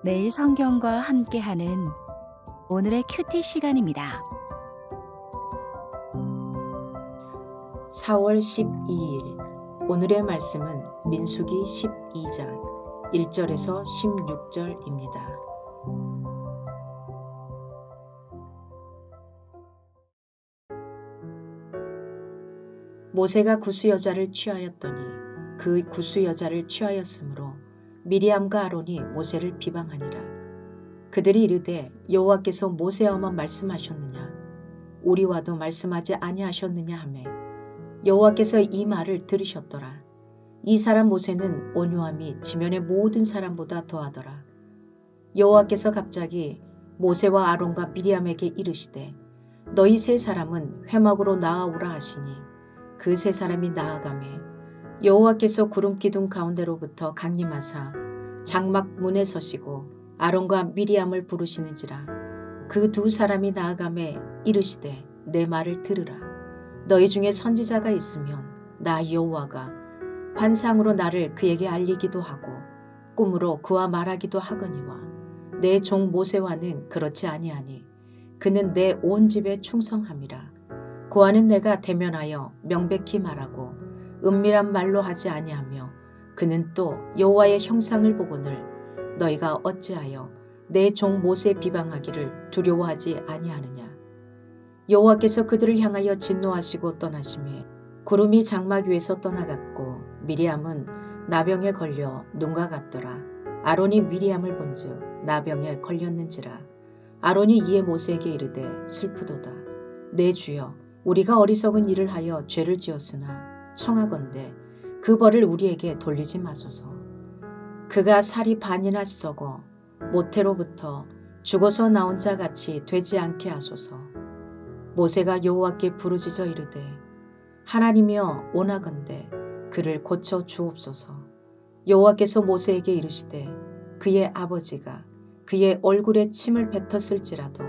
매일 성경과 함께하는 오늘의 큐티 시간입니다. 4월 12일 오늘의 말씀은 민수기 12장 1절에서 16절입니다. 모세가 구스 여자를 취하였더니 그 구스 여자를 취하였으므로 미리암과 아론이 모세를 비방하니라. 그들이 이르되 여호와께서 모세와만 말씀하셨느냐 우리와도 말씀하지 아니하셨느냐 하매 여호와께서 이 말을 들으셨더라. 이 사람 모세는 온유함이 지면의 모든 사람보다 더하더라. 여호와께서 갑자기 모세와 아론과 미리암에게 이르시되 너희 세 사람은 회막으로 나아오라 하시니 그 세 사람이 나아가매 여호와께서 구름 기둥 가운데로부터 강림하사 장막 문에 서시고 아론과 미리암을 부르시는지라. 그 두 사람이 나아가매 이르시되 내 말을 들으라. 너희 중에 선지자가 있으면 나 여호와가 환상으로 나를 그에게 알리기도 하고 꿈으로 그와 말하기도 하거니와 내 종 모세와는 그렇지 아니하니 그는 내 온 집에 충성함이라. 그와는 내가 대면하여 명백히 말하고 은밀한 말로 하지 아니하며 그는 또 여호와의 형상을 보거늘 너희가 어찌하여 내 종 모세 비방하기를 두려워하지 아니하느냐. 여호와께서 그들을 향하여 진노하시고 떠나심에 구름이 장막 위에서 떠나갔고 미리암은 나병에 걸려 눈과 같더라. 아론이 미리암을 본즉 나병에 걸렸는지라. 아론이 이에 모세에게 이르되 슬프도다. 내 주여 우리가 어리석은 일을 하여 죄를 지었으나 청하건대 그 벌을 우리에게 돌리지 마소서. 그가 살이 반이나 썩어 모태로부터 죽어서 나온 자 같이 되지 않게 하소서. 모세가 여호와께 부르짖어 이르되 하나님이여 원하건대 그를 고쳐 주옵소서. 여호와께서 모세에게 이르시되 그의 아버지가 그의 얼굴에 침을 뱉었을지라도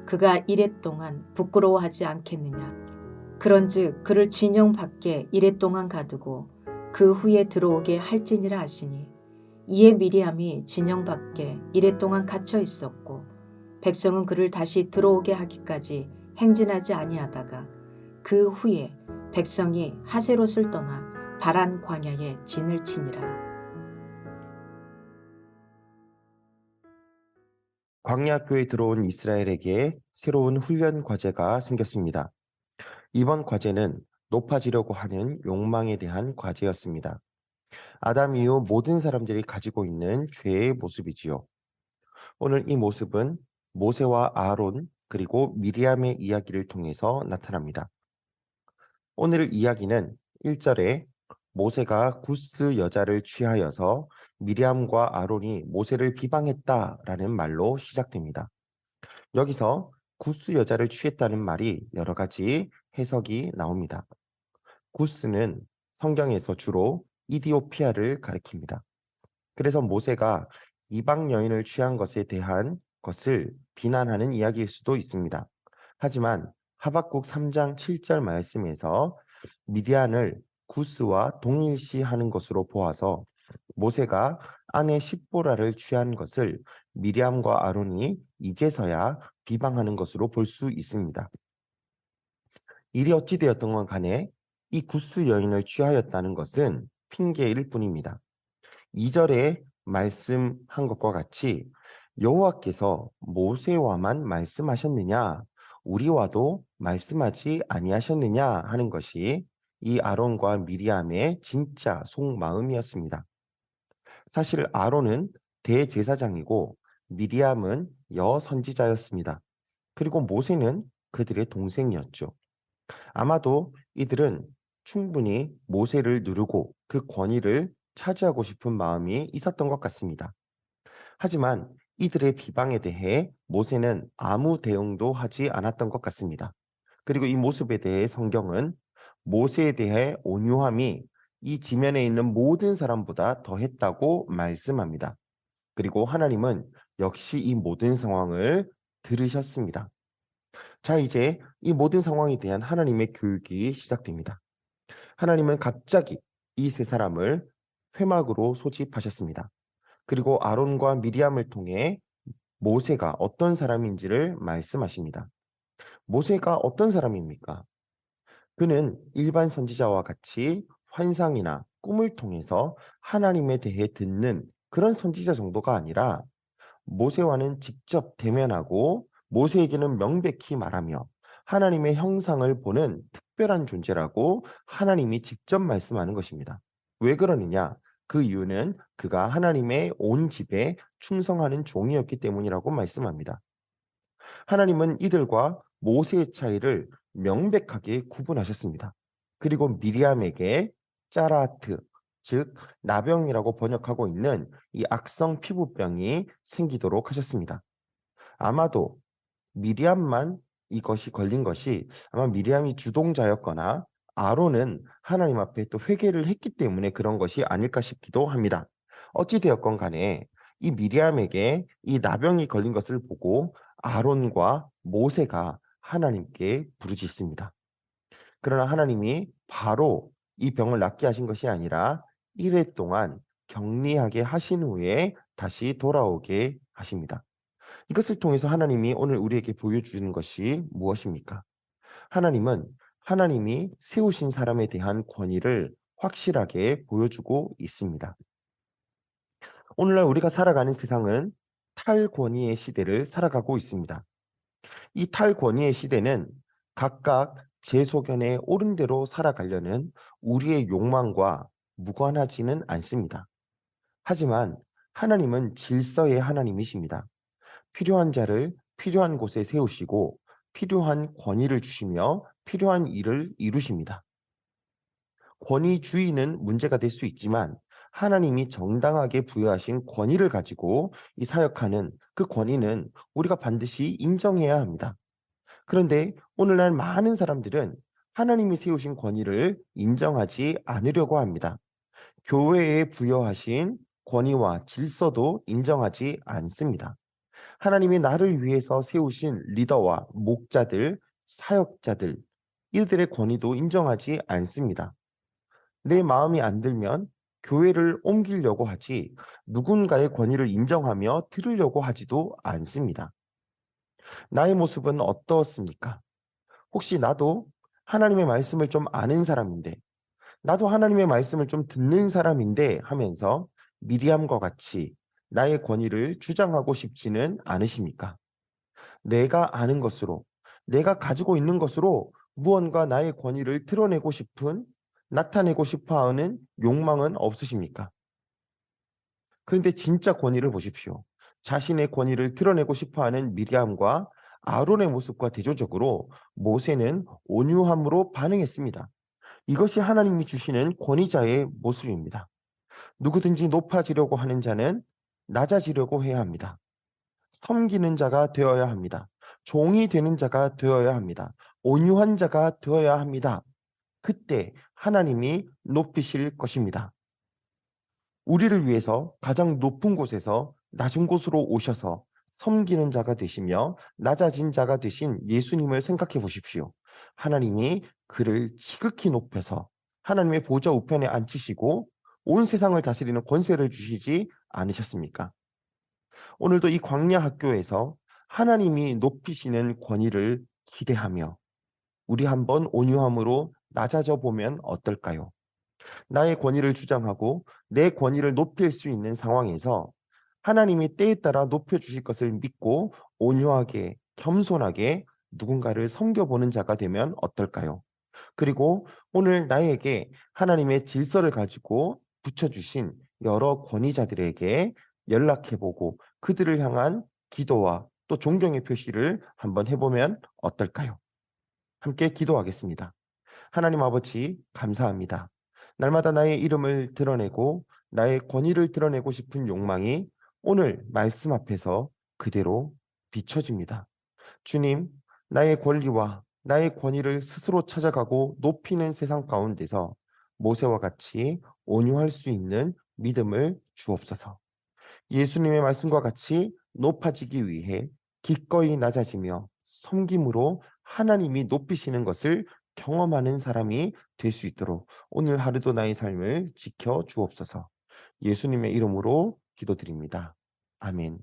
그가 이랫동안 부끄러워하지 않겠느냐. 그런즉 그를 진영 밖에 이랫동안 가두고 그 후에 들어오게 할지니라 하시니 이에 미리암이 진영 밖에 이랫동안 갇혀 있었고 백성은 그를 다시 들어오게 하기까지 행진하지 아니하다가 그 후에 백성이 하세롯을 떠나 바란 광야에 진을 치니라. 광야학교에 들어온 이스라엘에게 새로운 훈련 과제가 생겼습니다. 이번 과제는 높아지려고 하는 욕망에 대한 과제였습니다. 아담 이후 모든 사람들이 가지고 있는 죄의 모습이지요. 오늘 이 모습은 모세와 아론 그리고 미리암의 이야기를 통해서 나타납니다. 오늘 이야기는 1절에 모세가 구스 여자를 취하여서 미리암과 아론이 모세를 비방했다라는 말로 시작됩니다. 여기서 구스 여자를 취했다는 말이 여러 가지 해석이 나옵니다. 구스는 성경에서 주로 이디오피아를 가리킵니다. 그래서 모세가 이방 여인을 취한 것에 대한 것을 비난하는 이야기일 수도 있습니다. 하지만 하박국 3장 7절 말씀에서 미디안을 구스와 동일시하는 것으로 보아서 모세가 아내 십보라를 취한 것을 미리암과 아론이 이제서야 비방하는 것으로 볼 수 있습니다. 일이 어찌 되었던 건 간에 이 구스 여인을 취하였다는 것은 핑계일 뿐입니다. 2절에 말씀한 것과 같이 여호와께서 모세와만 말씀하셨느냐 우리와도 말씀하지 아니하셨느냐 하는 것이 이 아론과 미리암의 진짜 속마음이었습니다. 사실 아론은 대제사장이고 미리암은 여선지자였습니다. 그리고 모세는 그들의 동생이었죠. 아마도 이들은 충분히 모세를 누르고 그 권위를 차지하고 싶은 마음이 있었던 것 같습니다. 하지만 이들의 비방에 대해 모세는 아무 대응도 하지 않았던 것 같습니다. 그리고 이 모습에 대해 성경은 모세에 대해 온유함이 이 지면에 있는 모든 사람보다 더했다고 말씀합니다. 그리고 하나님은 역시 이 모든 상황을 들으셨습니다. 자, 이제 이 모든 상황에 대한 하나님의 교육이 시작됩니다. 하나님은 갑자기 이 세 사람을 회막으로 소집하셨습니다. 그리고 아론과 미리암을 통해 모세가 어떤 사람인지를 말씀하십니다. 모세가 어떤 사람입니까? 그는 일반 선지자와 같이 환상이나 꿈을 통해서 하나님에 대해 듣는 그런 선지자 정도가 아니라 모세와는 직접 대면하고 모세에게는 명백히 말하며 하나님의 형상을 보는 특별한 존재라고 하나님이 직접 말씀하는 것입니다. 왜 그러느냐? 그 이유는 그가 하나님의 온 집에 충성하는 종이었기 때문이라고 말씀합니다. 하나님은 이들과 모세의 차이를 명백하게 구분하셨습니다. 그리고 미리암에게 짜라트, 즉 나병이라고 번역하고 있는 이 악성 피부병이 생기도록 하셨습니다. 아마도 미리암만 이것이 걸린 것이 아마 미리암이 주동자였거나 아론은 하나님 앞에 또 회개를 했기 때문에 그런 것이 아닐까 싶기도 합니다. 어찌되었건 간에 이 미리암에게 이 나병이 걸린 것을 보고 아론과 모세가 하나님께 부르짖습니다. 그러나 하나님이 바로 이 병을 낫게 하신 것이 아니라 1회 동안 격리하게 하신 후에 다시 돌아오게 하십니다. 이것을 통해서 하나님이 오늘 우리에게 보여주는 것이 무엇입니까? 하나님은 하나님이 세우신 사람에 대한 권위를 확실하게 보여주고 있습니다. 오늘날 우리가 살아가는 세상은 탈권위의 시대를 살아가고 있습니다. 이 탈권위의 시대는 각각 제 소견에 옳은 대로 살아가려는 우리의 욕망과 무관하지는 않습니다. 하지만 하나님은 질서의 하나님이십니다. 필요한 자를 필요한 곳에 세우시고 필요한 권위를 주시며 필요한 일을 이루십니다. 권위주의는 문제가 될 수 있지만 하나님이 정당하게 부여하신 권위를 가지고 이 사역하는 그 권위는 우리가 반드시 인정해야 합니다. 그런데 오늘날 많은 사람들은 하나님이 세우신 권위를 인정하지 않으려고 합니다. 교회에 부여하신 권위와 질서도 인정하지 않습니다. 하나님이 나를 위해서 세우신 리더와 목자들, 사역자들, 이들의 권위도 인정하지 않습니다. 내 마음이 안 들면 교회를 옮기려고 하지 누군가의 권위를 인정하며 들으려고 하지도 않습니다. 나의 모습은 어떻습니까? 혹시 나도 하나님의 말씀을 좀 아는 사람인데, 나도 하나님의 말씀을 좀 듣는 사람인데 하면서 미리암과 같이 나의 권위를 주장하고 싶지는 않으십니까? 내가 아는 것으로, 내가 가지고 있는 것으로 무언가 나의 권위를 드러내고 싶은, 나타내고 싶어 하는 욕망은 없으십니까? 그런데 진짜 권위를 보십시오. 자신의 권위를 드러내고 싶어 하는 미리암과 아론의 모습과 대조적으로 모세는 온유함으로 반응했습니다. 이것이 하나님이 주시는 권위자의 모습입니다. 누구든지 높아지려고 하는 자는 낮아지려고 해야 합니다. 섬기는 자가 되어야 합니다. 종이 되는 자가 되어야 합니다. 온유한 자가 되어야 합니다. 그때 하나님이 높이실 것입니다. 우리를 위해서 가장 높은 곳에서 낮은 곳으로 오셔서 섬기는 자가 되시며 낮아진 자가 되신 예수님을 생각해 보십시오. 하나님이 그를 지극히 높여서 하나님의 보좌 우편에 앉히시고 온 세상을 다스리는 권세를 주시지 않으셨습니까? 오늘도 이 광야 학교에서 하나님이 높이시는 권위를 기대하며 우리 한번 온유함으로 낮아져 보면 어떨까요? 나의 권위를 주장하고 내 권위를 높일 수 있는 상황에서 하나님이 때에 따라 높여주실 것을 믿고 온유하게 겸손하게 누군가를 섬겨보는 자가 되면 어떨까요? 그리고 오늘 나에게 하나님의 질서를 가지고 붙여주신 여러 권위자들에게 연락해보고 그들을 향한 기도와 또 존경의 표시를 한번 해보면 어떨까요? 함께 기도하겠습니다. 하나님 아버지, 감사합니다. 날마다 나의 이름을 드러내고 나의 권위를 드러내고 싶은 욕망이 오늘 말씀 앞에서 그대로 비춰집니다. 주님, 나의 권리와 나의 권위를 스스로 찾아가고 높이는 세상 가운데서 모세와 같이 온유할 수 있는 믿음을 주옵소서. 예수님의 말씀과 같이 높아지기 위해 기꺼이 낮아지며 섬김으로 하나님이 높이시는 것을 경험하는 사람이 될 수 있도록 오늘 하루도 나의 삶을 지켜 주옵소서. 예수님의 이름으로 기도드립니다. 아멘.